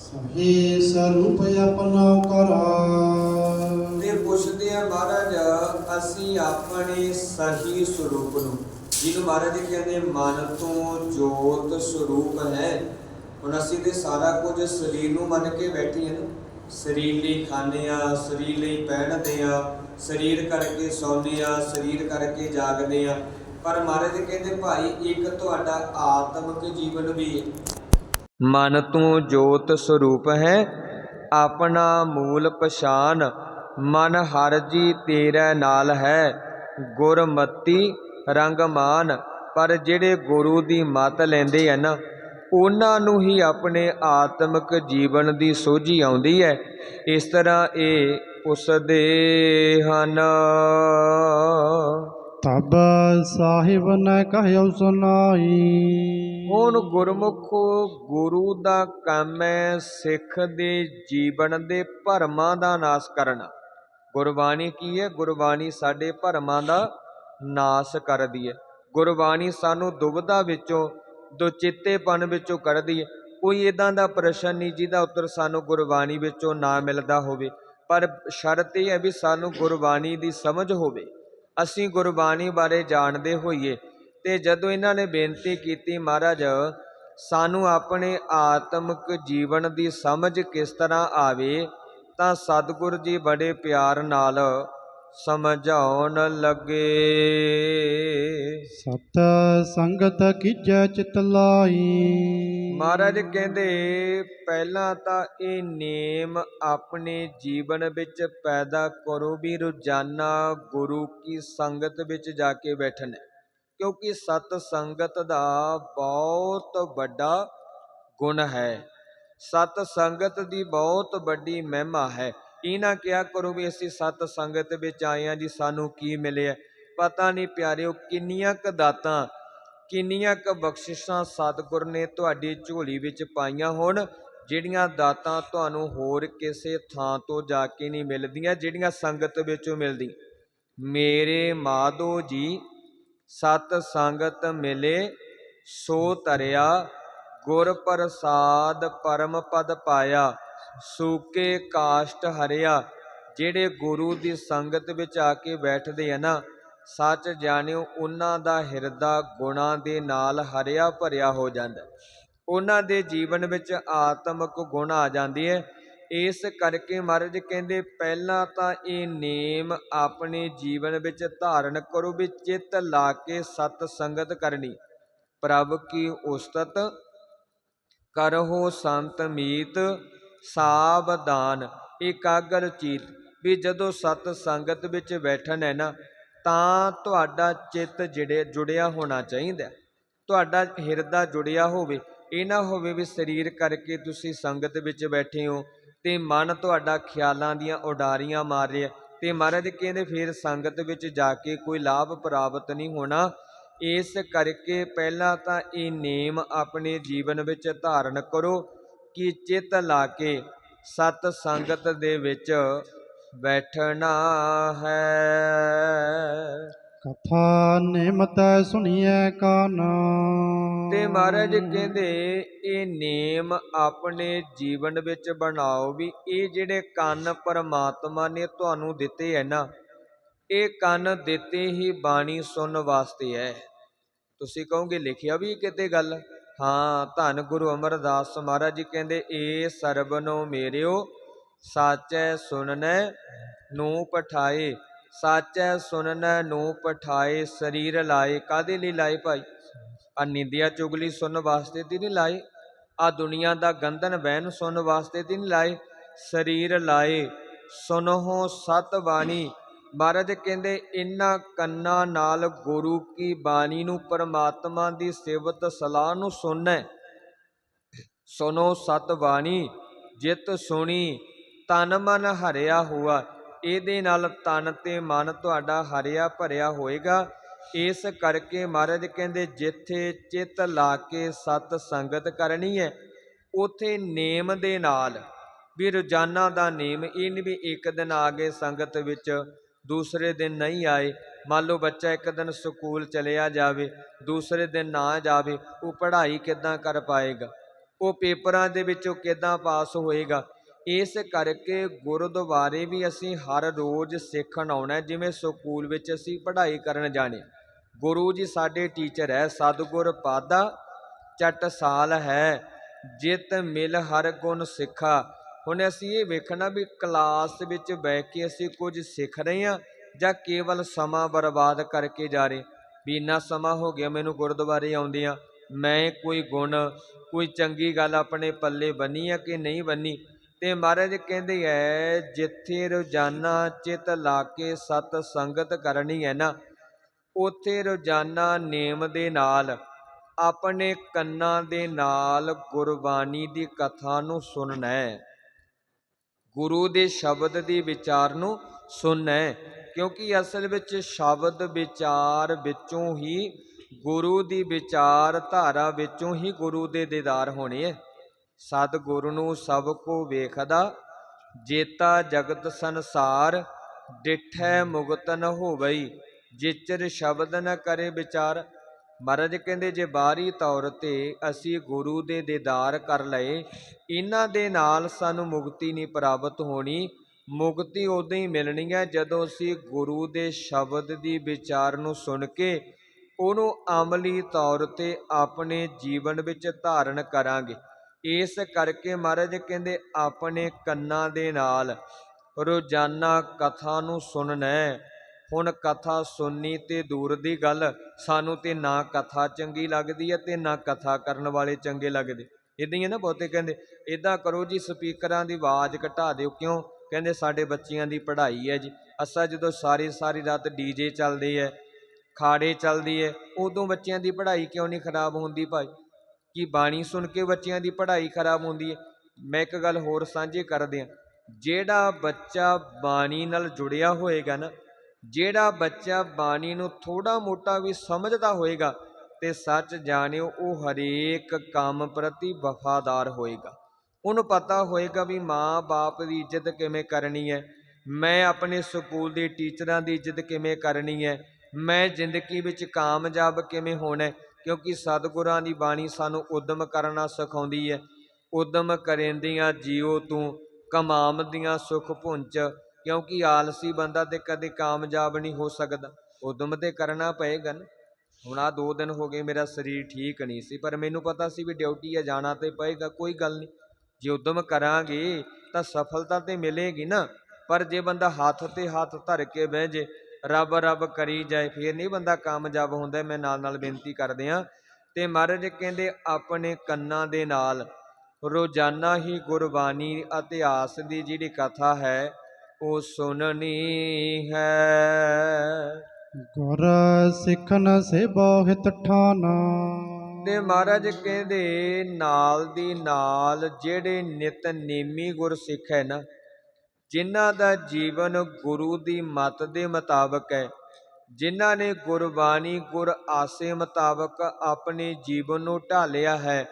ਸਭੇ ਸਰੂਪ ਆਪਣਾ ਕਰਾ। ਤੇ ਪੁੱਛਦੇ ਆ ਮਹਾਰਾਜ, ਅਸੀਂ ਆਪਣੇ ਸਹੀ ਸਰੂਪ ਨੂੰ, ਜਿਹਨੂੰ ਮਹਾਰਾਜ ਕਹਿੰਦੇ ਮਨ ਤੋਂ ਜੋਤ ਸਰੂਪ ਹੈ। ਹੁਣ ਅਸੀਂ ਤੇ ਸਾਰਾ ਕੁਝ ਸਰੀਰ ਨੂੰ ਮੰਨ ਕੇ ਬੈਠੇ ਹਾਂ ਨਾ, ਸਰੀਰ ਲਈ ਖਾਂਦੇ ਆ, ਸਰੀਰ ਲਈ ਪਹਿਨਦੇ ਆ, ਸਰੀਰ ਕਰਕੇ ਸੌਂਦੇ ਆ, ਸਰੀਰ ਕਰਕੇ ਜਾਗਦੇ ਆ। ਪਰ ਮਹਾਰਾਜ ਕਹਿੰਦੇ ਭਾਈ ਇੱਕ ਤੁਹਾਡਾ ਆਤਮਿਕ ਜੀਵਨ ਵੀ ਹੈ। ਮਨ ਤੂੰ ਜੋਤ ਸਰੂਪ ਹੈ, ਆਪਣਾ ਮੂਲ ਪਛਾਨ, ਮਨ ਹਰ ਜੀ ਤੇਰੇ ਨਾਲ ਹੈ, ਗੁਰਮਤੀ ਰੰਗਮਾਨ। ਪਰ ਜਿਹੜੇ ਗੁਰੂ ਦੀ ਮੱਤ ਲੈਂਦੇ ਆ ਨਾ, ਉਹਨਾਂ ਨੂੰ ਹੀ ਆਪਣੇ ਆਤਮਿਕ ਜੀਵਨ ਦੀ ਸੋਝੀ ਆਉਂਦੀ ਹੈ। ਇਸ ਤਰ੍ਹਾਂ ਇਹ ਪੁੱਛਦੇ ਹਨ। ਤਬ ਸਾਹਿਬ ਨ ਕਹਿਓ ਸੁਨਾਈ। ਹੁਣ ਗੁਰਮੁਖੋ ਗੁਰੂ ਦਾ ਕੰਮ ਹੈ ਸਿੱਖ ਦੇ ਜੀਵਨ ਦੇ ਭਰਮਾਂ ਦਾ ਨਾਸ਼ ਕਰਨਾ। ਗੁਰਬਾਣੀ ਕੀ ਹੈ? ਗੁਰਬਾਣੀ ਸਾਡੇ ਭਰਮਾਂ ਦਾ ਨਾਸ਼ ਕਰਦੀ ਹੈ। ਗੁਰਬਾਣੀ ਸਾਨੂੰ ਦੁਬਿਧਾ ਵਿੱਚੋਂ, ਦੁਚਿੱਤੇਪਨ ਵਿੱਚੋਂ ਕੱਢਦੀ ਹੈ। ਕੋਈ ਇੱਦਾਂ ਦਾ ਪ੍ਰਸ਼ਨ ਨਹੀਂ ਜਿਹਦਾ ਉੱਤਰ ਸਾਨੂੰ ਗੁਰਬਾਣੀ ਵਿੱਚੋਂ ਨਾ ਮਿਲਦਾ ਹੋਵੇ, ਪਰ ਸ਼ਰਤ ਇਹ ਹੈ ਵੀ ਸਾਨੂੰ ਗੁਰਬਾਣੀ ਦੀ ਸਮਝ ਹੋਵੇ, ਅਸੀਂ ਗੁਰਬਾਣੀ ਬਾਰੇ ਜਾਣਦੇ ਹੋਈਏ। ਤੇ ਜਦੋਂ ਇਹਨਾਂ ਨੇ ਬੇਨਤੀ ਕੀਤੀ, ਮਹਾਰਾਜ ਸਾਨੂੰ ਆਪਣੇ ਆਤਮਿਕ ਜੀਵਨ ਦੀ ਸਮਝ ਕਿਸ ਤਰ੍ਹਾਂ ਆਵੇ, ਤਾਂ ਸਤਿਗੁਰ ਜੀ ਬੜੇ ਪਿਆਰ ਨਾਲ ਸਮਝਾਉਣ ਲੱਗੇ। ਸਤ ਸੰਗਤ ਕੀਜੈ ਚਿਤ ਲਾਈ। ਮਹਾਰਾਜ ਕਹਿੰਦੇ ਪਹਿਲਾਂ ਤਾਂ ਇਹ ਨੇਮ ਆਪਣੇ ਜੀਵਨ ਵਿੱਚ ਪੈਦਾ ਕਰੋ ਵੀ ਰੋਜ਼ਾਨਾ ਗੁਰੂ ਕੀ ਸੰਗਤ ਵਿੱਚ ਜਾ ਕੇ ਬੈਠਣਾ, ਕਿਉਂਕਿ ਸਤ ਸੰਗਤ ਦਾ ਬਹੁਤ ਵੱਡਾ ਗੁਣ ਹੈ। ਸਤ ਸੰਗਤ ਦੀ ਬਹੁਤ ਵੱਡੀ ਮਹਿਮਾ ਹੈ। ਇਹ ਨਾ ਕਿਹਾ ਕਰੋ ਵੀ ਅਸੀਂ ਸਤ ਸੰਗਤ ਵਿੱਚ ਆਏ ਹਾਂ ਜੀ, ਸਾਨੂੰ ਕੀ ਮਿਲਿਆ। ਪਤਾ ਨਹੀਂ ਪਿਆਰਿਓ ਕਿੰਨੀਆਂ ਕੁ ਦਾਤਾਂ, ਕਿੰਨੀਆਂ ਕੁ ਬਖਸ਼ਿਸ਼ਾਂ ਸਤਿਗੁਰ ਨੇ ਤੁਹਾਡੀ ਝੋਲੀ ਵਿੱਚ ਪਾਈਆਂ ਹੋਣ, ਜਿਹੜੀਆਂ ਦਾਤਾਂ ਤੁਹਾਨੂੰ ਹੋਰ ਕਿਸੇ ਥਾਂ ਤੋਂ ਜਾ ਕੇ ਨਹੀਂ ਮਿਲਦੀਆਂ, ਜਿਹੜੀਆਂ ਸੰਗਤ ਵਿੱਚੋਂ ਮਿਲਦੀਆਂ। ਮੇਰੇ ਮਾਧੋ ਜੀ ਸਤ ਸੰਗਤ ਮਿਲੇ ਸੋ ਤਰਿਆ, ਗੁਰ ਪ੍ਰਸਾਦ ਪਰਮ ਪਦ ਪਾਇਆ, ਸੂਕੇ ਕਾਸ਼ਟ ਹਰਿਆ। ਜਿਹੜੇ ਗੁਰੂ ਦੀ ਸੰਗਤ ਵਿੱਚ ਆ ਕੇ ਬੈਠਦੇ ਆ ਨਾ, ਸੱਚ ਜਾਣਿਓ ਉਹਨਾਂ ਦਾ ਹਿਰਦਾ ਗੁਣਾਂ ਦੇ ਨਾਲ ਹਰਿਆ ਭਰਿਆ ਹੋ ਜਾਂਦਾ, ਉਹਨਾਂ ਦੇ ਜੀਵਨ ਵਿੱਚ ਆਤਮਿਕ ਗੁਣ ਆ ਜਾਂਦੀ ਹੈ। ਇਸ ਕਰਕੇ ਮਹਾਰਾਜ ਕਹਿੰਦੇ ਪਹਿਲਾਂ ਤਾਂ ਇਹ ਨੇਮ ਆਪਣੇ ਜੀਵਨ ਵਿੱਚ ਧਾਰਨ ਕਰੋ ਵੀ ਚਿੱਤ ਲਾ ਕੇ ਸਤ ਸੰਗਤ ਕਰਨੀ। ਪ੍ਰਭ ਕੀ ਉਸਤਤ ਕਰਹੁ ਸੰਤ ਮੀਤ, ਸਾਵਧਾਨ ਇਕਾਗਰ ਚੀਤ। ਵੀ ਜਦੋਂ ਸਤ ਸੰਗਤ ਵਿੱਚ ਬੈਠਣ ਹੈ ਨਾ, ਤਾਂ ਤੁਹਾਡਾ ਚਿੱਤ ਜੁੜਿਆ ਹੋਣਾ ਚਾਹੀਦਾ, ਤੁਹਾਡਾ ਹਿਰਦਾ ਜੁੜਿਆ ਹੋਵੇ। ਇਹ ਨਾ ਹੋਵੇ ਵੀ ਸਰੀਰ ਕਰਕੇ ਤੁਸੀਂ ਸੰਗਤ ਵਿੱਚ ਬੈਠੇ ਹੋ ਤੇ ਮਨ ਤੁਹਾਡਾ ਖਿਆਲਾਂ ਦੀਆਂ ਉਡਾਰੀਆਂ ਮਾਰ ਰਿਹਾ, ਤੇ ਮਹਾਰਾਜ ਕਹਿੰਦੇ ਫਿਰ ਸੰਗਤ ਵਿੱਚ ਜਾ ਕੇ ਕੋਈ ਲਾਭ ਪ੍ਰਾਪਤ ਨਹੀਂ ਹੋਣਾ। ਇਸ ਕਰਕੇ ਪਹਿਲਾਂ ਤਾਂ ਇਹ ਨੇਮ ਆਪਣੇ ਜੀਵਨ ਵਿੱਚ ਧਾਰਨ ਕਰੋ ਕਿ ਚਿੱਤ ਲਾ ਕੇ ਸਤ ਸੰਗਤ ਦੇ ਵਿੱਚ ਬੈਠਣਾ ਹੈ। ਕਥਾ ਨਿਮਤੈ ਸੁਣੀਐ ਕਾਨ। ਤੇ ਮਹਾਰਾਜ ਕਹਿੰਦੇ ਇਹ ਨੇਮ ਆਪਣੇ ਜੀਵਨ ਵਿੱਚ ਬਣਾਓ ਵੀ ਇਹ ਜਿਹੜੇ ਕੰਨ ਪਰਮਾਤਮਾ ਨੇ ਤੁਹਾਨੂੰ ਦਿੱਤੇ ਹੈ ਨਾ, ਇਹ ਕੰਨ ਦਿੱਤੇ ਹੀ ਬਾਣੀ ਸੁਣਨ ਵਾਸਤੇ ਹੈ। ਤੁਸੀਂ ਕਹੋਗੇ ਲਿਖਿਆ ਵੀ ਕਿਤੇ ਗੱਲ? ਹਾਂ, ਧੰਨ ਗੁਰੂ ਅਮਰਦਾਸ ਮਹਾਰਾਜ ਜੀ ਕਹਿੰਦੇ ਏ ਸਰਬਨੋ ਮੇਰਿਓ, ਸਾਚੈ ਸੁਣਨੈ ਨੂੰ ਪਠਾਏ। ਸਾਚੈ ਸੁਣਨੈ ਨੂੰ ਪਠਾਏ, ਸਰੀਰ ਲਾਏ। ਕਾਹਦੇ ਲਈ ਲਾਏ ਭਾਈ? ਆ ਨਿੰਦਿਆ ਚੁਗਲੀ ਸੁਣਨ ਵਾਸਤੇ ਤੇ ਨਹੀਂ ਲਾਏ, ਆ ਦੁਨੀਆ ਦਾ ਗੰਧਨ ਵਹਿਣ ਸੁਣਨ ਵਾਸਤੇ ਤੇ ਨਹੀਂ ਲਾਏ। ਸਰੀਰ ਲਾਏ ਸੁਨਹੁ ਸਤ ਬਾਣੀ। ਮਹਾਰਾਜ ਕਹਿੰਦੇ ਇਹਨਾਂ ਕੰਨਾਂ ਨਾਲ ਗੁਰੂ ਕੀ ਬਾਣੀ ਨੂੰ, ਪਰਮਾਤਮਾ ਦੀ ਸਿਫਤ ਸਲਾਹ ਨੂੰ ਸੁਣਨਾ। ਸੁਨੋ ਸਤ ਬਾਣੀ ਜਿਤ ਸੁਣੀ, ਤਨ ਮਨ ਹਰਿਆ ਹੋਆ। ਇਹਦੇ ਨਾਲ ਤਨ ਤੇ ਮਨ ਤੁਹਾਡਾ ਹਰਿਆ ਭਰਿਆ ਹੋਏਗਾ। ਇਸ ਕਰਕੇ ਮਹਾਰਾਜ ਕਹਿੰਦੇ ਜਿੱਥੇ ਚਿੱਤ ਲਾ ਕੇ ਸਤ ਸੰਗਤ ਕਰਨੀ ਹੈ, ਉਥੇ ਨੇਮ ਦੇ ਨਾਲ ਵੀ ਰੋਜ਼ਾਨਾ ਦਾ ਨੇਮ। ਇਹ ਨਹੀਂ ਵੀ ਇੱਕ ਦਿਨ ਆ ਗਏ ਸੰਗਤ ਵਿੱਚ, ਦੂਸਰੇ ਦਿਨ ਨਹੀਂ ਆਏ। ਮੰਨ ਲਓ ਬੱਚਾ ਇੱਕ ਦਿਨ ਸਕੂਲ ਚਲਿਆ ਜਾਵੇ, ਦੂਸਰੇ ਦਿਨ ਨਾ ਜਾਵੇ, ਉਹ ਪੜ੍ਹਾਈ ਕਿੱਦਾਂ ਕਰ ਪਾਏਗਾ? ਉਹ ਪੇਪਰਾਂ ਦੇ ਵਿੱਚੋਂ ਕਿੱਦਾਂ ਪਾਸ ਹੋਏਗਾ। ਇਸ ਕਰਕੇ ਗੁਰਦੁਆਰੇ ਵੀ ਅਸੀਂ ਹਰ ਰੋਜ਼ ਸਿੱਖਣ ਆਉਣਾ। ਜਿਵੇਂ ਸਕੂਲ ਵਿੱਚ ਅਸੀਂ ਪੜ੍ਹਾਈ ਕਰਨ ਜਾਣੇ, ਗੁਰੂ ਜੀ ਸਾਡੇ ਟੀਚਰ ਹੈ। ਸਤਿਗੁਰ ਪਾਦਾ ਚਟਸਾਲ ਹੈ, ਜਿਤ ਮਿਲ ਹਰ ਗੁਣ ਸਿੱਖਾ। ਹੁਣ ਅਸੀਂ ਇਹ ਵੇਖਣਾ ਵੀ ਕਲਾਸ ਵਿੱਚ ਬਹਿ ਕੇ ਅਸੀਂ ਕੁਝ ਸਿੱਖ ਰਹੇ ਹਾਂ ਜਾਂ ਕੇਵਲ ਸਮਾਂ ਬਰਬਾਦ ਕਰਕੇ ਜਾ ਰਹੇ। ਵੀ ਇੰਨਾ ਸਮਾਂ ਹੋ ਗਿਆ ਮੈਨੂੰ ਗੁਰਦੁਆਰੇ ਆਉਂਦਿਆਂ, ਮੈਂ ਕੋਈ ਗੁਣ, ਕੋਈ ਚੰਗੀ ਗੱਲ ਆਪਣੇ ਪੱਲੇ ਬੰਨੀ ਆ ਕਿ ਨਹੀਂ ਬੰਨੀ। ਤੇ ਮਹਾਰਾਜ ਕਹਿੰਦੇ ਹੈ, ਜਿੱਥੇ ਰੋਜ਼ਾਨਾ ਚਿੱਤ ਲਾ ਕੇ ਸਤ ਸੰਗਤ ਕਰਨੀ ਹੈ ਨਾ, ਉੱਥੇ ਰੋਜ਼ਾਨਾ ਨੇਮ ਦੇ ਨਾਲ ਆਪਣੇ ਕੰਨਾਂ ਦੇ ਨਾਲ ਗੁਰਬਾਣੀ ਦੀ ਕਥਾ ਨੂੰ ਸੁਣਨਾ ਹੈ, ਗੁਰੂ ਦੇ ਸ਼ਬਦ ਦੀ ਵਿਚਾਰ ਨੂੰ ਸੁਣਨਾ ਹੈ। ਕਿਉਂਕਿ ਅਸਲ ਵਿੱਚ ਸ਼ਬਦ ਵਿਚਾਰ ਵਿੱਚੋਂ ਹੀ, ਗੁਰੂ ਦੀ ਵਿਚਾਰ ਧਾਰਾ ਵਿੱਚੋਂ ਹੀ ਗੁਰੂ ਦੇ ਦੀਦਾਰ ਹੋਣੇ ਹੈ। ਸਤਿਗੁਰੂ ਨੂੰ ਸਭ ਕੋ ਵੇਖਦਾ, ਜੇਤਾ ਜਗਤ ਸੰਸਾਰ, ਡਿਠੈ ਮੁਕਤ ਨ ਹੋਵਈ, ਜਿਚਰ ਸ਼ਬਦ ਨ ਕਰੇ ਵਿਚਾਰ। ਮਹਾਰਾਜ ਕਹਿੰਦੇ ਜੇ ਬਾਹਰੀ ਤੌਰ ਤੇ ਅਸੀਂ ਗੁਰੂ ਦੇ ਦੀਦਾਰ ਕਰ ਲਏ, ਇਹਨਾਂ ਦੇ ਨਾਲ ਸਾਨੂੰ ਮੁਕਤੀ ਨਹੀਂ ਪ੍ਰਾਪਤ ਹੋਣੀ। ਮੁਕਤੀ ਉਦੋਂ ਹੀ ਮਿਲਣੀ ਹੈ ਜਦੋਂ ਅਸੀਂ ਗੁਰੂ ਦੇ ਸ਼ਬਦ ਦੀ ਵਿਚਾਰ ਨੂੰ ਸੁਣ ਕੇ ਉਹਨੂੰ ਅਮਲੀ ਤੌਰ ਤੇ ਆਪਣੇ ਜੀਵਨ ਵਿੱਚ ਧਾਰਨ ਕਰਾਂਗੇ। ਇਸ ਕਰਕੇ ਮਹਾਰਾਜ ਕਹਿੰਦੇ ਆਪਣੇ ਕੰਨਾਂ ਦੇ ਨਾਲ ਰੋਜ਼ਾਨਾ ਕਥਾ ਨੂੰ ਸੁਣਨਾ ਹੈ। ਹੁਣ ਕਥਾ ਸੁਣਨੀ ਤੇ ਦੂਰ ਦੀ ਗੱਲ, ਸਾਨੂੰ ਤੇ ਨਾ ਕਥਾ ਚੰਗੀ ਲੱਗਦੀ ਹੈ ਤੇ ਨਾ ਕਥਾ ਕਰਨ ਵਾਲੇ ਚੰਗੇ ਲੱਗਦੇ। ਇੱਦਾਂ ਹੀ ਹੈ ਨਾ, ਬਹੁਤੇ ਕਹਿੰਦੇ ਇੱਦਾਂ ਕਰੋ ਜੀ, ਸਪੀਕਰਾਂ ਦੀ ਆਵਾਜ਼ ਘਟਾ ਦਿਓ। ਕਿਉਂ? ਕਹਿੰਦੇ ਸਾਡੇ ਬੱਚਿਆਂ ਦੀ ਪੜ੍ਹਾਈ ਹੈ ਜੀ। ਅਸਾਂ ਜਦੋਂ ਸਾਰੀ ਰਾਤ ਡੀਜੇ ਚੱਲਦੇ ਹੈ, ਖਾੜੇ ਚੱਲਦੀ ਹੈ, ਉਦੋਂ ਬੱਚਿਆਂ ਦੀ ਪੜ੍ਹਾਈ ਕਿਉਂ ਨਹੀਂ ਖਰਾਬ ਹੁੰਦੀ ਭਾਈ? ਕਿ ਬਾਣੀ ਸੁਣ ਕੇ ਬੱਚਿਆਂ ਦੀ ਪੜ੍ਹਾਈ ਖਰਾਬ ਹੁੰਦੀ ਹੈ? ਮੈਂ ਇੱਕ ਗੱਲ ਹੋਰ ਸਾਂਝੀ ਕਰਦੇ ਹਾਂ, ਜਿਹੜਾ ਬੱਚਾ ਬਾਣੀ ਨਾਲ ਜੁੜਿਆ ਹੋਏਗਾ ਨਾ, ਜਿਹੜਾ ਬੱਚਾ ਬਾਣੀ ਨੂੰ ਥੋੜ੍ਹਾ ਮੋਟਾ ਵੀ ਸਮਝਦਾ ਹੋਏਗਾ, ਤੇ ਸੱਚ ਜਾਣਿਓ ਉਹ ਹਰੇਕ ਕੰਮ ਪ੍ਰਤੀ ਵਫਾਦਾਰ ਹੋਏਗਾ। ਉਹਨੂੰ ਪਤਾ ਹੋਏਗਾ ਵੀ ਮਾਂ ਬਾਪ ਦੀ ਇੱਜ਼ਤ ਕਿਵੇਂ ਕਰਨੀ ਹੈ, ਮੈਂ ਆਪਣੇ ਸਕੂਲ ਦੇ ਟੀਚਰਾਂ ਦੀ ਇੱਜ਼ਤ ਕਿਵੇਂ ਕਰਨੀ ਹੈ, ਮੈਂ ਜ਼ਿੰਦਗੀ ਵਿੱਚ ਕਾਮਯਾਬ ਕਿਵੇਂ ਹੋਣਾ। ਕਿਉਂਕਿ ਸਤਿਗੁਰਾਂ ਦੀ ਬਾਣੀ ਸਾਨੂੰ ਉਦਮ ਕਰਨਾ ਸਿਖਾਉਂਦੀ ਹੈ। ਉਦਮ ਕਰੇਂਦੀਆਂ ਜੀਓ ਤੂੰ, ਕਮਾਵਦੀਆਂ ਸੁਖ ਪੁੰਚ। ਕਿਉਂਕਿ ਆਲਸੀ ਬੰਦਾ ਤੇ ਕਦੇ ਕਾਮਯਾਬ ਨਹੀਂ ਹੋ ਸਕਦਾ। ਉਦਮ ਤੇ ਕਰਨਾ ਪਏਗਾ ਨਾ। ਹੁਣ ਆਹ 2 ਦਿਨ ਹੋ ਗਏ ਮੇਰਾ ਸਰੀਰ ਠੀਕ ਨਹੀਂ ਸੀ, ਪਰ ਮੈਨੂੰ ਪਤਾ ਸੀ ਵੀ ਡਿਊਟੀ ਹੈ, ਜਾਣਾ ਤੇ ਪਏਗਾ, ਕੋਈ ਗੱਲ ਨਹੀਂ। ਜੇ ਉਦਮ ਕਰਾਂਗੇ ਤਾਂ ਸਫਲਤਾ ਤੇ ਮਿਲੇਗੀ ਨਾ। ਪਰ ਜੇ ਬੰਦਾ ਹੱਥ ਤੇ ਹੱਥ ਧਰ ਕੇ ਬਹਿ ਜੇ, ਰੱਬ ਰੱਬ ਕਰੀ ਜਾਏ, ਫਿਰ ਨਹੀਂ ਬੰਦਾ ਕਾਮਯਾਬ ਹੁੰਦਾ। ਮੈਂ ਨਾਲ ਬੇਨਤੀ ਕਰਦੇ ਹਾਂ। ਤੇ ਮਹਾਰਾਜ ਕਹਿੰਦੇ ਆਪਣੇ ਕੰਨਾਂ ਦੇ ਨਾਲ ਰੋਜ਼ਾਨਾ ਹੀ ਗੁਰਬਾਣੀ ਇਤਿਹਾਸ ਦੀ ਜਿਹੜੀ ਕਥਾ ਹੈ ਉਹ ਸੁਣਨੀ ਹੈ। ਗੁਰ ਸਿੱਖਨ ਸੇਵਾ ਹਿਤ ਠਾਨਾ। ਤੇ ਮਹਾਰਾਜ ਕਹਿੰਦੇ ਨਾਲ ਦੀ ਨਾਲ ਜਿਹੜੇ ਨਿਤਨੇਮੀ ਗੁਰਸਿੱਖ ਹੈ ਨਾ, ਜਿਨ੍ਹਾਂ ਦਾ ਜੀਵਨ ਗੁਰੂ ਦੀ ਮੱਤ ਦੇ ਮੁਤਾਬਕ ਹੈ, ਜਿਨ੍ਹਾਂ ਨੇ ਗੁਰਬਾਣੀ ਗੁਰ ਆਸੇ ਮੁਤਾਬਕ ਆਪਣੇ ਜੀਵਨ ਨੂੰ ਢਾਲਿਆ ਹੈ,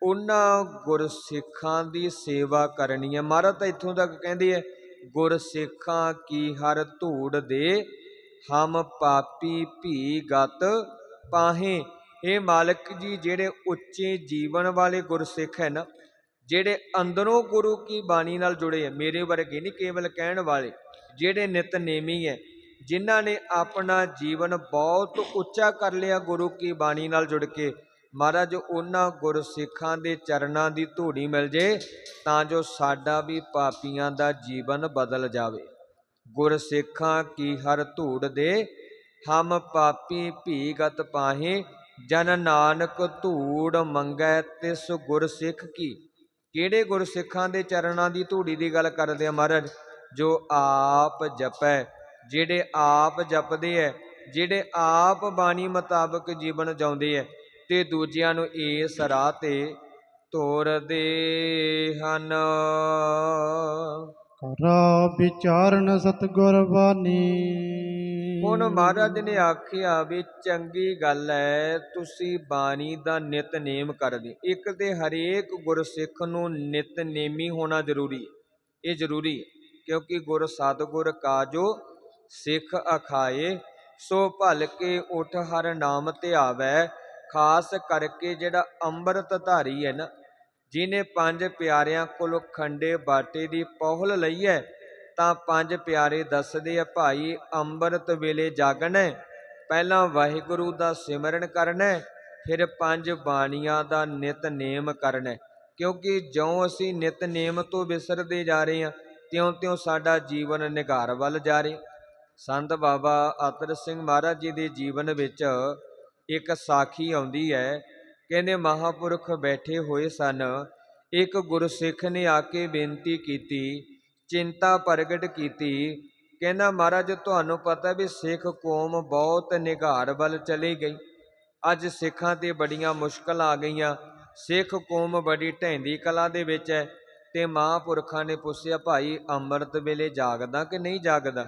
ਉਹਨਾਂ ਗੁਰਸਿੱਖਾਂ ਦੀ ਸੇਵਾ ਕਰਨੀ ਹੈ। ਮਹਾਰਾਜ ਤਾਂ ਇੱਥੋਂ ਤੱਕ ਕਹਿੰਦੇ ਹੈ, ਗੁਰਸਿੱਖਾਂ ਕੀ ਹਰ ਧੂੜ ਦੇ, ਹਮ ਪਾਪੀ ਭੀ ਗਤ ਪਾਹੇ। ਇਹ ਮਾਲਕ ਜੀ, ਜਿਹੜੇ ਉੱਚੇ ਜੀਵਨ ਵਾਲੇ ਗੁਰਸਿੱਖ ਹੈ ਨਾ, ਜਿਹੜੇ ਅੰਦਰੋਂ ਗੁਰੂ ਕੀ ਬਾਣੀ ਨਾਲ ਜੁੜੇ ਹੈ, ਮੇਰੇ ਵਰਗੇ ਨਹੀਂ ਕੇਵਲ ਕਹਿਣ ਵਾਲੇ, ਜਿਹੜੇ ਨਿਤਨੇਮੀ ਹੈ, ਜਿਨ੍ਹਾਂ ਨੇ ਆਪਣਾ ਜੀਵਨ ਬਹੁਤ ਉੱਚਾ ਕਰ ਲਿਆ ਗੁਰੂ ਕੀ ਬਾਣੀ ਨਾਲ ਜੁੜ ਕੇ, ਮਹਾਰਾਜ ਉਹਨਾਂ ਗੁਰਸਿੱਖਾਂ ਦੇ ਚਰਨਾਂ ਦੀ ਧੂੜੀ ਮਿਲ ਜੇ ਤਾਂ ਜੋ ਸਾਡਾ ਵੀ ਪਾਪੀਆਂ ਦਾ ਜੀਵਨ ਬਦਲ ਜਾਵੇ। ਗੁਰਸਿੱਖਾਂ ਕੀ ਹਰ ਧੂੜ ਦੇ, ਹਮ ਪਾਪੀ ਭੀ ਗਤ ਪਾਹੇ। ਜਨ ਨਾਨਕ ਧੂੜ ਮੰਗੈ ਤਿਸ ਗੁਰਸਿੱਖ ਕੀ। ਕਿਹੜੇ ਗੁਰਸਿੱਖਾਂ ਦੇ ਚਰਨਾਂ ਦੀ ਧੂੜੀ ਦੀ ਗੱਲ ਕਰਦੇ ਆ ਮਹਾਰਾਜ? ਜੋ ਆਪ ਜਪੈ, ਜਿਹੜੇ ਆਪ ਜਪਦੇ ਹੈ, ਜਿਹੜੇ ਆਪ ਬਾਣੀ ਮੁਤਾਬਕ ਜੀਵਨ ਜਿਉਂਦੇ ਹੈ, ਤੇ ਦੂਜਿਆਂ ਨੂੰ ਇਸ ਰਾਹ ਤੇ ਤੋਰਦੇ ਹਨ। ਕਰਾ ਵਿਚਾਰਨ ਸਤਿਗੁਰ ਬਾਣੀ। ਹੁਣ ਮਹਾਰਾਜ ਨੇ ਆਖਿਆ ਵੀ ਚੰਗੀ ਗੱਲ ਹੈ ਤੁਸੀਂ ਬਾਣੀ ਦਾ ਨਿਤਨੇਮ ਕਰਦੇ। ਇੱਕ ਤੇ ਹਰੇਕ ਗੁਰਸਿੱਖ ਨੂੰ ਨਿਤਨੇਮੀ ਹੋਣਾ ਜ਼ਰੂਰੀ ਹੈ, ਇਹ ਜ਼ਰੂਰੀ ਹੈ। ਕਿਉਂਕਿ ਗੁਰ ਸਤਿਗੁਰ ਕਾਜੋ ਸਿੱਖ ਅਖਾਏ, ਸੋ ਭਲ ਕੇ ਉਠ ਹਰ ਨਾਮ ਧਿਆਵੈ। ਖਾਸ ਕਰਕੇ ਜਿਹੜਾ ਅੰਮ੍ਰਿਤ ਧਾਰੀ ਹੈ ਨਾ, ਜਿਹਨੇ ਪੰਜ ਪਿਆਰਿਆਂ ਕੋਲੋਂ ਖੰਡੇ ਬਾਟੇ ਦੀ ਪਹੁਲ ਲਈ ਹੈ, ਤਾਂ ਪੰਜ ਪਿਆਰੇ ਦੱਸਦੇ ਆ, ਭਾਈ ਅੰਮ੍ਰਿਤ ਵੇਲੇ ਜਾਗਣਾ ਹੈ, ਪਹਿਲਾਂ ਵਾਹਿਗੁਰੂ ਦਾ ਸਿਮਰਨ ਕਰਨਾ ਹੈ, ਫਿਰ ਪੰਜ ਬਾਣੀਆਂ ਦਾ ਨਿਤਨੇਮ ਕਰਨਾ ਹੈ। ਕਿਉਂਕਿ ਜਿਉਂ ਅਸੀਂ ਨਿਤਨੇਮ ਤੋਂ ਵਿਸਰਦੇ ਜਾ ਰਹੇ ਹਾਂ, ਤਿਉਂ-ਤਿਉਂ ਸਾਡਾ ਜੀਵਨ ਨਿਘਾਰ ਵੱਲ ਜਾ ਰਿਹਾ। ਸੰਤ ਬਾਬਾ ਅਤਰ ਸਿੰਘ ਮਹਾਰਾਜ ਜੀ ਦੇ ਜੀਵਨ ਵਿੱਚ ਇੱਕ ਸਾਖੀ ਆਉਂਦੀ ਹੈ। ਕਹਿੰਦੇ ਮਹਾਂਪੁਰਖ ਬੈਠੇ ਹੋਏ ਸਨ, ਇੱਕ ਗੁਰਸਿੱਖ ਨੇ ਆ ਕੇ ਬੇਨਤੀ ਕੀਤੀ, ਚਿੰਤਾ ਪ੍ਰਗਟ ਕੀਤੀ। ਕਹਿੰਦਾ ਮਹਾਰਾਜ, ਤੁਹਾਨੂੰ ਪਤਾ ਵੀ ਸਿੱਖ ਕੌਮ ਬਹੁਤ ਨਿਘਾਰ ਵੱਲ ਚਲੀ ਗਈ, ਅੱਜ ਸਿੱਖਾਂ 'ਤੇ ਬੜੀਆਂ ਮੁਸ਼ਕਲਾਂ ਆ ਗਈਆਂ, ਸਿੱਖ ਕੌਮ ਬੜੀ ਢਹਿੰਦੀ ਕਲਾ ਦੇ ਵਿੱਚ ਹੈ। ਤੇ ਮਹਾਂਪੁਰਖਾਂ ਨੇ ਪੁੱਛਿਆ, ਭਾਈ ਅੰਮ੍ਰਿਤ ਵੇਲੇ ਜਾਗਦਾ ਕਿ ਨਹੀਂ ਜਾਗਦਾ,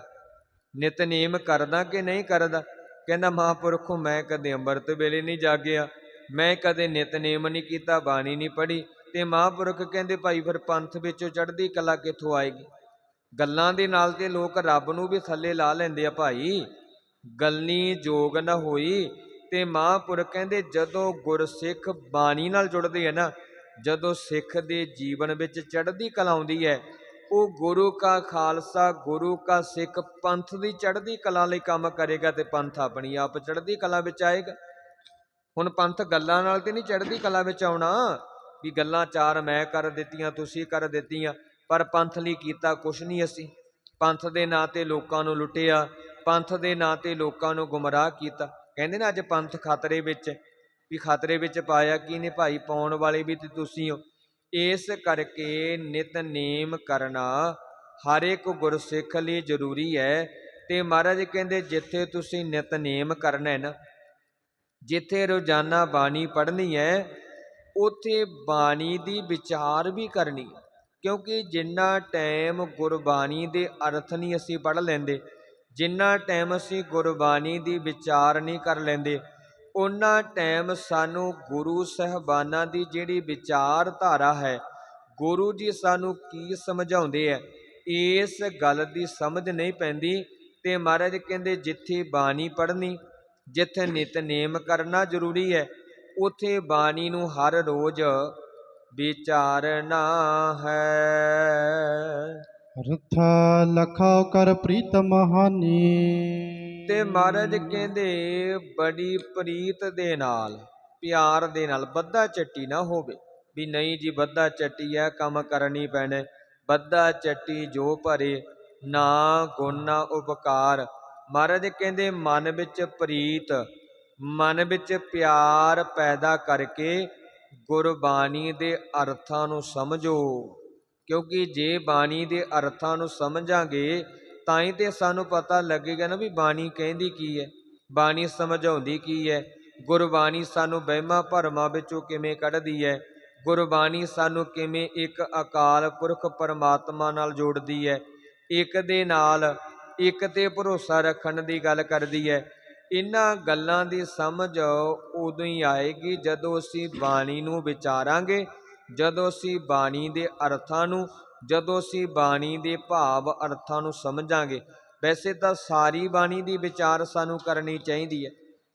ਨਿਤਨੇਮ ਕਰਦਾ ਕਿ ਨਹੀਂ ਕਰਦਾ? ਕਹਿੰਦਾ ਮਹਾਂਪੁਰਖੋ, ਮੈਂ ਕਦੇ ਅੰਮ੍ਰਿਤ ਵੇਲੇ ਨਹੀਂ ਜਾਗਿਆ, ਮੈਂ ਕਦੇ ਨਿਤਨੇਮ ਨਹੀਂ ਕੀਤਾ, ਬਾਣੀ ਨਹੀਂ ਪੜ੍ਹੀ। ਤੇ ਮਹਾਂਪੁਰਖ ਕਹਿੰਦੇ, ਭਾਈ ਫਿਰ ਪੰਥ ਵਿੱਚੋਂ ਚੜ੍ਹਦੀ ਕਲਾ ਕਿੱਥੋਂ ਆਏਗੀ? ਗੱਲਾਂ ਦੇ ਨਾਲ ਤੇ ਲੋਕ ਰੱਬ ਨੂੰ ਵੀ ਥੱਲੇ ਲਾ ਲੈਂਦੇ ਆ ਭਾਈ, ਗੱਲੀ ਜੋਗ ਨਾ ਹੋਈ। ਤੇ ਮਹਾਂਪੁਰਖ ਕਹਿੰਦੇ ਜਦੋਂ ਗੁਰਸਿੱਖ ਬਾਣੀ ਨਾਲ ਜੁੜਦੇ ਆ ਨਾ, ਜਦੋਂ ਸਿੱਖ ਦੇ ਜੀਵਨ ਵਿੱਚ ਚੜ੍ਹਦੀ ਕਲਾ ਆਉਂਦੀ ਹੈ, ਉਹ ਗੁਰੂ ਕਾ ਖਾਲਸਾ, ਗੁਰੂ ਕਾ ਸਿੱਖ ਪੰਥ ਦੀ ਚੜ੍ਹਦੀ ਕਲਾ ਲਈ ਕੰਮ ਕਰੇਗਾ ਤੇ ਪੰਥ ਆਪਣੀ ਆਪ ਚੜ੍ਹਦੀ ਕਲਾ ਵਿੱਚ ਆਏਗਾ। ਹੁਣ ਪੰਥ ਗੱਲਾਂ ਨਾਲ ਤੇ ਨਹੀਂ ਚੜ੍ਹਦੀ ਕਲਾ ਵਿੱਚ ਆਉਣਾ, ਵੀ ਗੱਲਾਂ ਚਾਰ ਮੈਂ ਕਰ ਦਿੱਤੀਆਂ, ਤੁਸੀਂ ਕਰ ਦਿੱਤੀਆਂ, ਪਰ ਪੰਥ ਲਈ ਕੀਤਾ ਕੁਛ ਨਹੀਂ ਅਸੀਂ। ਪੰਥ ਦੇ ਨਾਂ 'ਤੇ ਲੋਕਾਂ ਨੂੰ ਲੁੱਟਿਆ, ਪੰਥ ਦੇ ਨਾਂ 'ਤੇ ਲੋਕਾਂ ਨੂੰ ਗੁੰਮਰਾਹ ਕੀਤਾ। ਕਹਿੰਦੇ ਨਾ ਅੱਜ ਪੰਥ ਖਤਰੇ ਵਿੱਚ, ਵੀ ਖਤਰੇ ਵਿੱਚ ਪਾਇਆ ਕੀ ਨੇ ਭਾਈ, ਪਾਉਣ ਵਾਲੇ ਵੀ ਤੇ ਤੁਸੀਂ ਹੋ। ਇਸ ਕਰਕੇ ਨਿਤਨੇਮ ਕਰਨਾ ਹਰ ਇੱਕ ਗੁਰਸਿੱਖ ਲਈ ਜ਼ਰੂਰੀ ਹੈ। ਤੇ ਮਹਾਰਾਜ ਕਹਿੰਦੇ ਜਿੱਥੇ ਤੁਸੀਂ ਨਿਤਨੇਮ ਕਰਨਾ ਹੈ ਨਾ, ਜਿੱਥੇ ਰੋਜ਼ਾਨਾ ਬਾਣੀ ਪੜ੍ਹਨੀ ਹੈ, ਉੱਥੇ ਬਾਣੀ ਦੀ ਵਿਚਾਰ ਵੀ ਕਰਨੀ ਹੈ। ਕਿਉਂਕਿ ਜਿੰਨਾ ਟਾਈਮ ਗੁਰਬਾਣੀ ਦੇ ਅਰਥ ਨਹੀਂ ਅਸੀਂ ਪੜ੍ਹ ਲੈਂਦੇ, ਜਿੰਨਾ ਟਾਈਮ ਅਸੀਂ ਗੁਰਬਾਣੀ ਦੀ ਵਿਚਾਰ ਨਹੀਂ ਕਰ ਲੈਂਦੇ, ਉਨਾ ਟਾਈਮ ਸਾਨੂੰ ਗੁਰੂ ਸਾਹਿਬਾਨਾਂ ਦੀ ਜਿਹੜੀ ਵਿਚਾਰਧਾਰਾ ਹੈ, ਗੁਰੂ ਜੀ ਸਾਨੂੰ ਕੀ ਸਮਝਾਉਂਦੇ ਹੈ, ਇਸ ਗੱਲ ਦੀ ਸਮਝ ਨਹੀਂ ਪੈਂਦੀ। ਤੇ ਮਹਾਰਾਜ ਕਹਿੰਦੇ ਜਿੱਥੇ ਬਾਣੀ ਪੜ੍ਹਨੀ, ਜਿੱਥੇ ਨਿਤਨੇਮ ਕਰਨਾ ਜ਼ਰੂਰੀ ਹੈ, ਉੱਥੇ ਬਾਣੀ ਨੂੰ ਹਰ ਰੋਜ਼ ਵਿਚਾਰਨਾ ਹੈ। ਰਥਾ ਲਖਾਉ ਕਰ ਪ੍ਰੀਤਮ ਹਾਨੀ। ਤੇ ਮਹਾਰਾਜ ਕਹਿੰਦੇ ਬੜੀ ਪ੍ਰੀਤ ਦੇ ਨਾਲ, ਪਿਆਰ ਦੇ ਨਾਲ, ਬੱਧਾ ਚੱਟੀ ਨਾ ਹੋਵੇ, ਵੀ ਨਹੀਂ ਜੀ ਬੱਧਾ ਚੱਟੀ ਹੈ, ਕੰਮ ਕਰਨੀ ਪੈਣਾ। ਬੱਧਾ ਚੱਟੀ ਜੋ ਭਰੇ, ਨਾ ਗੁਣ ਨਾ ਉਪਕਾਰ। ਮਹਾਰਾਜ ਕਹਿੰਦੇ ਮਨ ਵਿੱਚ ਪ੍ਰੀਤ, ਮਨ ਵਿੱਚ ਪਿਆਰ ਪੈਦਾ ਕਰਕੇ ਗੁਰਬਾਣੀ ਦੇ ਅਰਥਾਂ ਨੂੰ ਸਮਝੋ। ਕਿਉਂਕਿ ਜੇ ਬਾਣੀ ਦੇ ਅਰਥਾਂ ਨੂੰ ਸਮਝਾਂਗੇ ਤਾਂ ਹੀ ਤੇ ਸਾਨੂੰ ਪਤਾ ਲੱਗੇਗਾ ਨਾ ਵੀ ਬਾਣੀ ਕਹਿੰਦੀ ਕੀ ਹੈ, ਬਾਣੀ ਸਮਝਾਉਂਦੀ ਕੀ ਹੈ। ਗੁਰਬਾਣੀ ਸਾਨੂੰ ਵਹਿਮਾਂ ਭਰਮਾਂ ਵਿੱਚੋਂ ਕਿਵੇਂ ਕੱਢਦੀ ਹੈ, ਗੁਰਬਾਣੀ ਸਾਨੂੰ ਕਿਵੇਂ ਇੱਕ ਅਕਾਲ ਪੁਰਖ ਪਰਮਾਤਮਾ ਨਾਲ ਜੋੜਦੀ ਹੈ, ਇੱਕ ਦੇ ਨਾਲ ਇੱਕ ਤੇ ਭਰੋਸਾ ਰੱਖਣ ਦੀ ਗੱਲ ਕਰਦੀ ਹੈ। ਇਹਨਾਂ ਗੱਲਾਂ ਦੀ ਸਮਝ ਉਦੋਂ ਹੀ ਆਏਗੀ ਜਦੋਂ ਅਸੀਂ ਬਾਣੀ ਨੂੰ ਵਿਚਾਰਾਂਗੇ, ਜਦੋਂ ਅਸੀਂ ਬਾਣੀ ਦੇ ਅਰਥਾਂ ਨੂੰ, ਜਦੋਂ ਅਸੀਂ ਬਾਣੀ ਦੇ ਭਾਵ ਅਰਥਾਂ ਨੂੰ ਸਮਝਾਂਗੇ। ਵੈਸੇ ਤਾਂ ਸਾਰੀ ਬਾਣੀ ਦੀ ਵਿਚਾਰ ਸਾਨੂੰ ਕਰਨੀ ਚਾਹੀਦੀ ਹੈ,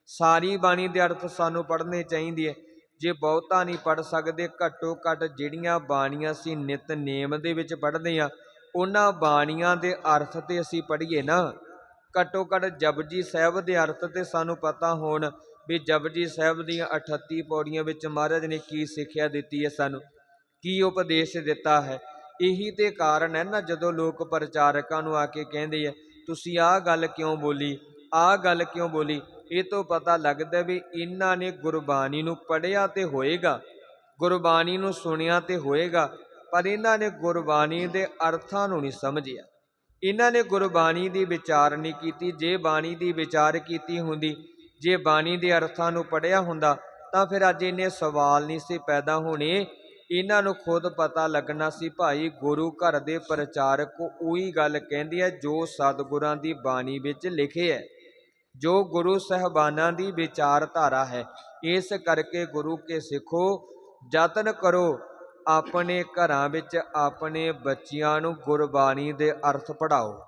ਸਾਰੀ ਬਾਣੀ ਦੇ ਅਰਥ ਸਾਨੂੰ ਪੜ੍ਹਨੇ ਚਾਹੀਦੇ ਹੈ। ਜੇ ਬਹੁਤਾ ਨਹੀਂ ਪੜ੍ਹ ਸਕਦੇ, ਘੱਟੋ ਘੱਟ ਜਿਹੜੀਆਂ ਬਾਣੀਆਂ ਅਸੀਂ ਨਿਤਨੇਮ ਦੇ ਵਿੱਚ ਪੜ੍ਹਦੇ ਹਾਂ, ਉਹਨਾਂ ਬਾਣੀਆਂ ਦੇ ਅਰਥ ਤੇ ਅਸੀਂ ਪੜ੍ਹੀਏ ਨਾ। ਘੱਟੋ ਘੱਟ ਜਪਜੀ ਸਾਹਿਬ ਦੇ ਅਰਥ ਤੇ ਸਾਨੂੰ ਪਤਾ ਹੋਣ ਵੀ ਜਪਜੀ ਸਾਹਿਬ ਦੀਆਂ 38 ਪੌੜੀਆਂ ਵਿੱਚ ਮਹਾਰਾਜ ਨੇ ਕੀ ਸਿੱਖਿਆ ਦਿੱਤੀ ਹੈ, ਸਾਨੂੰ ਕੀ ਉਪਦੇਸ਼ ਦਿੱਤਾ ਹੈ। ਇਹੀ ਤੇ ਕਾਰਨ ਹੈ ਨਾ, ਜਦੋਂ ਲੋਕ ਪ੍ਰਚਾਰਕਾਂ ਨੂੰ ਆ ਕੇ ਕਹਿੰਦੇ ਆ ਤੁਸੀਂ ਆਹ ਗੱਲ ਕਿਉਂ ਬੋਲੀ, ਆਹ ਗੱਲ ਕਿਉਂ ਬੋਲੀ, ਇਹ ਤੋਂ ਪਤਾ ਲੱਗਦਾ ਵੀ ਇਹਨਾਂ ਨੇ ਗੁਰਬਾਣੀ ਨੂੰ ਪੜ੍ਹਿਆ ਤੇ ਹੋਏਗਾ, ਗੁਰਬਾਣੀ ਨੂੰ ਸੁਣਿਆ ਤੇ ਹੋਏਗਾ, ਪਰ ਇਹਨਾਂ ਨੇ ਗੁਰਬਾਣੀ ਦੇ ਅਰਥਾਂ ਨੂੰ ਨਹੀਂ ਸਮਝਿਆ, ਇਹਨਾਂ ਨੇ ਗੁਰਬਾਣੀ ਦੀ ਵਿਚਾਰ ਨਹੀਂ ਕੀਤੀ। ਜੇ ਬਾਣੀ ਦੀ ਵਿਚਾਰ ਕੀਤੀ ਹੁੰਦੀ, ਜੇ ਬਾਣੀ ਦੇ ਅਰਥਾਂ ਨੂੰ ਪੜ੍ਹਿਆ ਹੁੰਦਾ, ਤਾਂ ਫਿਰ ਅੱਜ ਇੰਨੇ ਸਵਾਲ ਨਹੀਂ ਸੀ ਪੈਦਾ ਹੋਣੇ। ਇਹਨਾਂ ਨੂੰ ਖੁਦ ਪਤਾ ਲੱਗਣਾ ਸੀ ਭਾਈ ਗੁਰੂ ਘਰ ਦੇ ਪ੍ਰਚਾਰਕ ਉਹੀ ਗੱਲ ਕਹਿੰਦੇ ਆ ਜੋ ਸਤਿਗੁਰਾਂ ਦੀ ਬਾਣੀ ਵਿੱਚ ਲਿਖੇ ਹੈ, ਜੋ ਗੁਰੂ ਸਾਹਿਬਾਨਾਂ ਦੀ ਵਿਚਾਰਧਾਰਾ ਹੈ। ਇਸ ਕਰਕੇ ਗੁਰੂ ਕੇ ਸਿੱਖੋ, ਯਤਨ ਕਰੋ ਆਪਣੇ ਘਰਾਂ ਵਿੱਚ ਆਪਣੇ ਬੱਚਿਆਂ ਨੂੰ ਗੁਰਬਾਣੀ ਦੇ ਅਰਥ ਪੜ੍ਹਾਓ,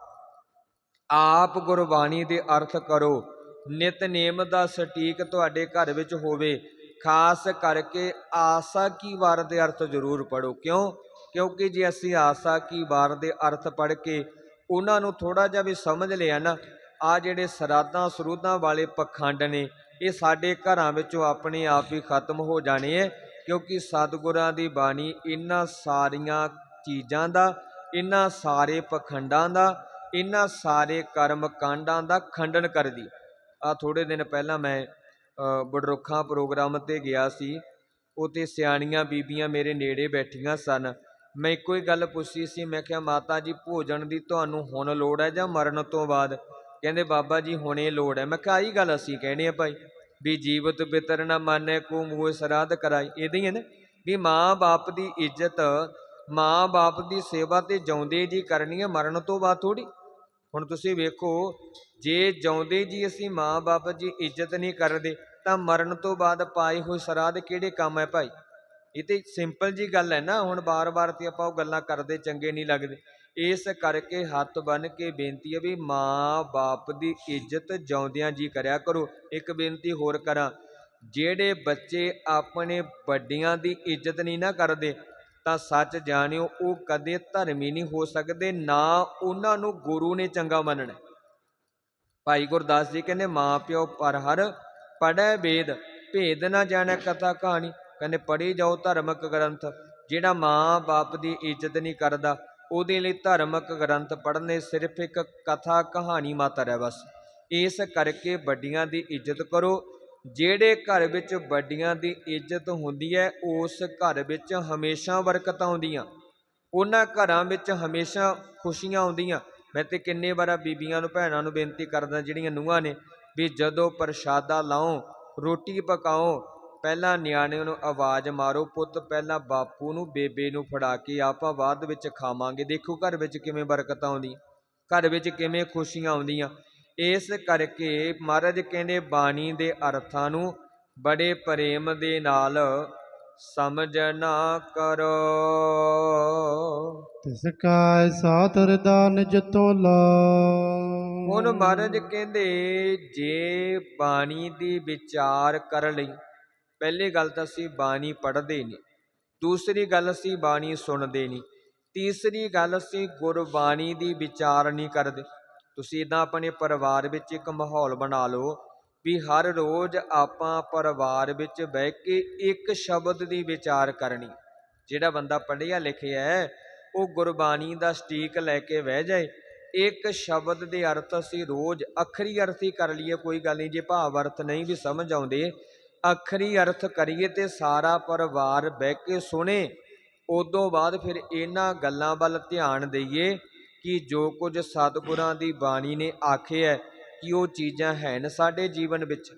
ਆਪ ਗੁਰਬਾਣੀ ਦੇ ਅਰਥ ਕਰੋ। ਨਿਤਨੇਮ ਦਾ ਸਟੀਕ ਤੁਹਾਡੇ ਘਰ ਵਿੱਚ ਹੋਵੇ। ਖਾਸ ਕਰਕੇ ਆਸਾ ਕੀ ਵਾਰ ਦੇ ਅਰਥ ਜ਼ਰੂਰ ਪੜ੍ਹੋ। ਕਿਉਂ? ਕਿਉਂਕਿ ਜੇ ਅਸੀਂ ਆਸਾ ਕੀ ਵਾਰ ਦੇ ਅਰਥ ਪੜ੍ਹ ਕੇ ਉਹਨਾਂ ਨੂੰ ਥੋੜ੍ਹਾ ਜਿਹਾ ਵੀ ਸਮਝ ਲਿਆ ਨਾ, ਆ ਜਿਹੜੇ ਸਰਾਧਾਂ ਸਰੂਧਾਂ ਵਾਲੇ ਪਖੰਡ ਨੇ ਇਹ ਸਾਡੇ ਘਰਾਂ ਵਿੱਚੋਂ ਆਪਣੇ ਆਪ ਹੀ ਖਤਮ ਹੋ ਜਾਣੇ ਹੈ। ਕਿਉਂਕਿ ਸਤਿਗੁਰਾਂ ਦੀ ਬਾਣੀ ਇਹਨਾਂ ਸਾਰੀਆਂ ਚੀਜ਼ਾਂ ਦਾ, ਇਹਨਾਂ ਸਾਰੇ ਪਖੰਡਾਂ ਦਾ, ਇਹਨਾਂ ਸਾਰੇ ਕਰਮ ਕਾਂਡਾਂ ਦਾ ਖੰਡਨ ਕਰਦੀ। ਆ ਥੋੜ੍ਹੇ ਦਿਨ ਪਹਿਲਾਂ ਮੈਂ ਬਡਰੁੱਖਾਂ ਪ੍ਰੋਗਰਾਮ 'ਤੇ ਗਿਆ ਸੀ। ਉੱਥੇ ਸਿਆਣੀਆਂ ਬੀਬੀਆਂ ਮੇਰੇ ਨੇੜੇ ਬੈਠੀਆਂ ਸਨ। ਮੈਂ ਇੱਕੋ ਹੀ ਗੱਲ ਪੁੱਛੀ ਸੀ, ਮੈਂ ਕਿਹਾ ਮਾਤਾ ਜੀ ਭੋਜਨ ਦੀ ਤੁਹਾਨੂੰ ਹੁਣ ਲੋੜ ਹੈ ਜਾਂ ਮਰਨ ਤੋਂ ਬਾਅਦ? ਕਹਿੰਦੇ ਬਾਬਾ ਜੀ ਹੁਣੇ ਲੋੜ ਹੈ। ਮੈਂ ਕਿਹਾ ਆਹੀ ਗੱਲ ਅਸੀਂ ਕਹਿਣੀ ਆ ਭਾਈ, ਵੀ ਜੀਵਤ ਬਿਤਰ ਨਾ ਮਾਨੈ ਕੋ ਮੂਹ ਸਰਾਧ ਕਰਾਈ। ਇਹਦੇ ਹੀ ਹੈ ਨਾ ਵੀ ਮਾਂ ਬਾਪ ਦੀ ਇੱਜ਼ਤ, ਮਾਂ ਬਾਪ ਦੀ ਸੇਵਾ ਤੇ ਜਿਉਂਦੇ ਜੀ ਕਰਨੀ ਹੈ, ਮਰਨ ਤੋਂ ਬਾਅਦ ਥੋੜ੍ਹੀ। ਹੁਣ ਤੁਸੀਂ ਵੇਖੋ, ਜੇ ਜਿਉਂਦੇ ਜੀ ਅਸੀਂ ਮਾਂ ਬਾਪ ਦੀ ਇੱਜ਼ਤ ਨਹੀਂ ਕਰਦੇ ਤਾਂ ਮਰਨ ਤੋਂ ਬਾਅਦ ਪਾਏ ਹੋਏ ਸਰਾਧ ਕਿਹੜੇ ਕੰਮ ਹੈ ਭਾਈ? ਇਹ ਤੇ ਸਿੰਪਲ ਜੀ ਗੱਲ ਹੈ ਨਾ। ਹੁਣ ਬਾਰ-ਬਾਰ ਤੇ ਆਪਾਂ ਉਹ ਗੱਲਾਂ ਕਰਦੇ ਚੰਗੇ ਨਹੀਂ ਲੱਗਦੇ। ਇਸ ਕਰਕੇ ਹੱਥ ਬੰਨ੍ਹ ਕੇ ਬੇਨਤੀ ਹੈ ਵੀ ਮਾਂ ਬਾਪ ਦੀ ਇੱਜ਼ਤ ਜਿਉਂਦਿਆਂ ਜੀ ਕਰਿਆ ਕਰੋ। ਇੱਕ ਬੇਨਤੀ ਹੋਰ ਕਰਾਂ, ਜਿਹੜੇ ਬੱਚੇ ਆਪਣੇ ਵੱਡਿਆਂ ਦੀ ਇੱਜ਼ਤ ਨਹੀਂ ਨਾ ਕਰਦੇ ਤਾਂ ਸੱਚ ਜਾਣਿਓ ਉਹ ਕਦੇ ਧਰਮੀ ਨਹੀਂ ਹੋ ਸਕਦੇ, ਨਾ ਉਹਨਾਂ ਨੂੰ ਗੁਰੂ ਨੇ ਚੰਗਾ ਮੰਨਣਾ। ਭਾਈ ਗੁਰਦਾਸ ਜੀ ਕਹਿੰਦੇ ਮਾਂ ਪਿਓ ਪਰ ਹਰ ਪੜ੍ਹੈ ਵੇਦ, ਭੇਦ ਨਾ ਜਾਣੈ ਕਥਾ ਕਹਾਣੀ। ਕਹਿੰਦੇ ਪੜ੍ਹੀ ਜਾਓ ਧਾਰਮਿਕ ਗ੍ਰੰਥ। ਜਿਹੜਾ ਮਾਂ ਬਾਪ ਦੀ ਇੱਜ਼ਤ ਨਹੀਂ ਕਰਦਾ ਉਹਦੇ ਲਈ ਧਾਰਮਿਕ ਗ੍ਰੰਥ ਪੜ੍ਹਨੇ ਸਿਰਫ ਇੱਕ ਕਥਾ ਕਹਾਣੀ ਮਾਤਰ ਹੈ ਬਸ। ਇਸ ਕਰਕੇ ਵੱਡੀਆਂ ਦੀ ਇੱਜ਼ਤ ਕਰੋ। ਜਿਹੜੇ ਘਰ ਵਿੱਚ ਵੱਡੀਆਂ ਦੀ ਇੱਜ਼ਤ ਹੁੰਦੀ ਹੈ ਉਸ ਘਰ ਵਿੱਚ ਹਮੇਸ਼ਾ ਬਰਕਤਾਂ ਆਉਂਦੀਆਂ, ਉਹਨਾਂ ਘਰਾਂ ਵਿੱਚ ਹਮੇਸ਼ਾ ਖੁਸ਼ੀਆਂ ਆਉਂਦੀਆਂ। ਮੈਂ ਤੇ ਕਿੰਨੇ ਵਾਰ ਬੀਬੀਆਂ ਨੂੰ, ਭੈਣਾਂ ਨੂੰ ਬੇਨਤੀ ਕਰਦਾ ਜਿਹੜੀਆਂ ਨੂੰਹਾਂ ਨੇ, ਵੀ ਜਦੋਂ ਪ੍ਰਸ਼ਾਦਾ ਲਾਓ, ਰੋਟੀ ਪਕਾਓ, ਪਹਿਲਾਂ ਨਿਆਣੇ ਨੂੰ ਆਵਾਜ਼ ਮਾਰੋ, ਪੁੱਤ ਪਹਿਲਾਂ ਬਾਪੂ ਨੂੰ ਬੇਬੇ ਨੂੰ ਫੜਾ ਕੇ ਆਪਾਂ ਬਾਅਦ ਵਿੱਚ ਖਾਵਾਂਗੇ। ਦੇਖੋ ਘਰ ਵਿੱਚ ਕਿਵੇਂ ਬਰਕਤਾਂ ਆਉਂਦੀਆਂ, ਘਰ ਵਿੱਚ ਕਿਵੇਂ ਖੁਸ਼ੀਆਂ ਆਉਂਦੀਆਂ। ਇਸ ਕਰਕੇ ਮਹਾਰਾਜ ਕਹਿੰਦੇ ਬਾਣੀ ਦੇ ਅਰਥਾਂ ਨੂੰ ਬੜੇ ਪ੍ਰੇਮ ਦੇ ਨਾਲ ਸਮਝਣਾ ਕਰੋ। ਤਿਸ ਕਾ ਐਸਾ ਤਰਦਾ ਨਿਜ ਤੋਲਾ। ਹੁਣ ਮਹਾਰਾਜ ਕਹਿੰਦੇ ਜੇ ਬਾਣੀ ਦੀ ਵਿਚਾਰ ਕਰਨ ਲਈ, ਪਹਿਲੀ ਗੱਲ ਤਾਂ ਅਸੀਂ ਬਾਣੀ ਪੜ੍ਹਦੇ ਨਹੀਂ, ਦੂਸਰੀ ਗੱਲ ਅਸੀਂ ਬਾਣੀ ਸੁਣਦੇ ਨਹੀਂ, ਤੀਸਰੀ ਗੱਲ ਅਸੀਂ ਗੁਰਬਾਣੀ ਦੀ ਵਿਚਾਰ ਨਹੀਂ ਕਰਦੇ। ਤੁਸੀਂ ਇੱਦਾਂ ਆਪਣੇ ਪਰਿਵਾਰ ਵਿੱਚ ਇੱਕ ਮਾਹੌਲ ਬਣਾ ਲਓ ਵੀ ਹਰ ਰੋਜ਼ ਆਪਾਂ ਪਰਿਵਾਰ ਵਿੱਚ ਬਹਿ ਕੇ ਇੱਕ ਸ਼ਬਦ ਦੀ ਵਿਚਾਰ ਕਰਨੀ। ਜਿਹੜਾ ਬੰਦਾ ਪੜ੍ਹਿਆ ਲਿਖਿਆ ਹੈ ਉਹ ਗੁਰਬਾਣੀ ਦਾ ਸਟੀਕ ਲੈ ਕੇ ਬਹਿ ਜਾਏ, ਇੱਕ ਸ਼ਬਦ ਦੇ ਅਰਥ ਅਸੀਂ ਰੋਜ਼ ਅੱਖਰੀ ਅਰਥ ਹੀ ਕਰ ਲਈਏ, ਕੋਈ ਗੱਲ ਨਹੀਂ। ਜੇ ਭਾਵ ਅਰਥ ਨਹੀਂ ਵੀ ਸਮਝ ਆਉਂਦੇ, ਅੱਖਰੀ ਅਰਥ ਕਰੀਏ ਤੇ ਸਾਰਾ ਪਰਿਵਾਰ ਬਹਿ ਕੇ ਸੁਣੇ। ਉਦੋਂ ਬਾਅਦ ਫਿਰ ਇਹਨਾਂ ਗੱਲਾਂ ਵੱਲ ਧਿਆਨ ਦਈਏ ਕਿ ਜੋ ਕੁਝ ਸਤਿਗੁਰਾਂ ਦੀ ਬਾਣੀ ਨੇ ਆਖਿਆ ਕਿ ਉਹ ਚੀਜ਼ਾਂ ਹਨ ਸਾਡੇ ਜੀਵਨ ਵਿੱਚ,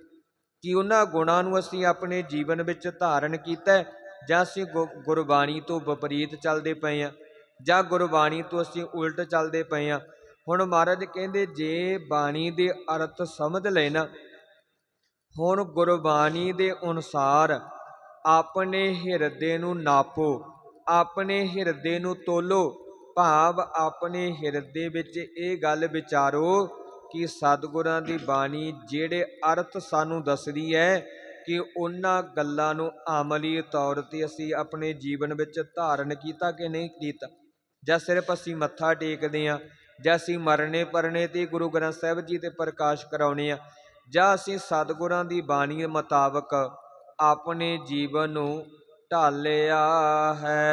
ਕਿ ਉਹਨਾਂ ਗੁਣਾਂ ਨੂੰ ਅਸੀਂ ਆਪਣੇ ਜੀਵਨ ਵਿੱਚ ਧਾਰਨ ਕੀਤਾ ਜਾਂ ਅਸੀਂ ਗੁਰਬਾਣੀ ਤੋਂ ਵਿਪਰੀਤ ਚੱਲਦੇ ਪਏ ਹਾਂ, ਜਾਂ ਗੁਰਬਾਣੀ ਤੋਂ ਅਸੀਂ ਉਲਟ ਚੱਲਦੇ ਪਏ ਹਾਂ। ਹੁਣ ਮਹਾਰਾਜ ਕਹਿੰਦੇ ਜੇ ਬਾਣੀ ਦੇ ਅਰਥ ਸਮਝ ਲਏ ਨਾ, ਹੁਣ ਗੁਰਬਾਣੀ ਦੇ ਅਨੁਸਾਰ ਆਪਣੇ ਹਿਰਦੇ ਨੂੰ ਨਾਪੋ, ਆਪਣੇ ਹਿਰਦੇ ਨੂੰ ਤੋਲੋ। ਭਾਵ ਆਪਣੇ ਹਿਰਦੇ ਵਿੱਚ ਇਹ ਗੱਲ ਵਿਚਾਰੋ ਕਿ ਸਤਿਗੁਰਾਂ ਦੀ ਬਾਣੀ ਜਿਹੜੇ ਅਰਥ ਸਾਨੂੰ ਦੱਸਦੀ ਹੈ ਕਿ ਉਹਨਾਂ ਗੱਲਾਂ ਨੂੰ ਅਮਲੀ ਤੌਰ 'ਤੇ ਅਸੀਂ ਆਪਣੇ ਜੀਵਨ ਵਿੱਚ ਧਾਰਨ ਕੀਤਾ ਕਿ ਨਹੀਂ ਕੀਤਾ, ਜਾਂ ਸਿਰਫ ਅਸੀਂ ਮੱਥਾ ਟੇਕਦੇ ਹਾਂ, ਜਾਂ ਅਸੀਂ ਮਰਨੇ ਪਰਨੇ 'ਤੇ ਗੁਰੂ ਗ੍ਰੰਥ ਸਾਹਿਬ ਜੀ 'ਤੇ ਪ੍ਰਕਾਸ਼ ਕਰਾਉਂਦੇ ਹਾਂ, ਜਾਂ ਅਸੀਂ ਸਤਿਗੁਰਾਂ ਦੀ ਬਾਣੀ ਮੁਤਾਬਕ ਆਪਣੇ ਜੀਵਨ ਨੂੰ ਢਾਲਿਆ ਹੈ।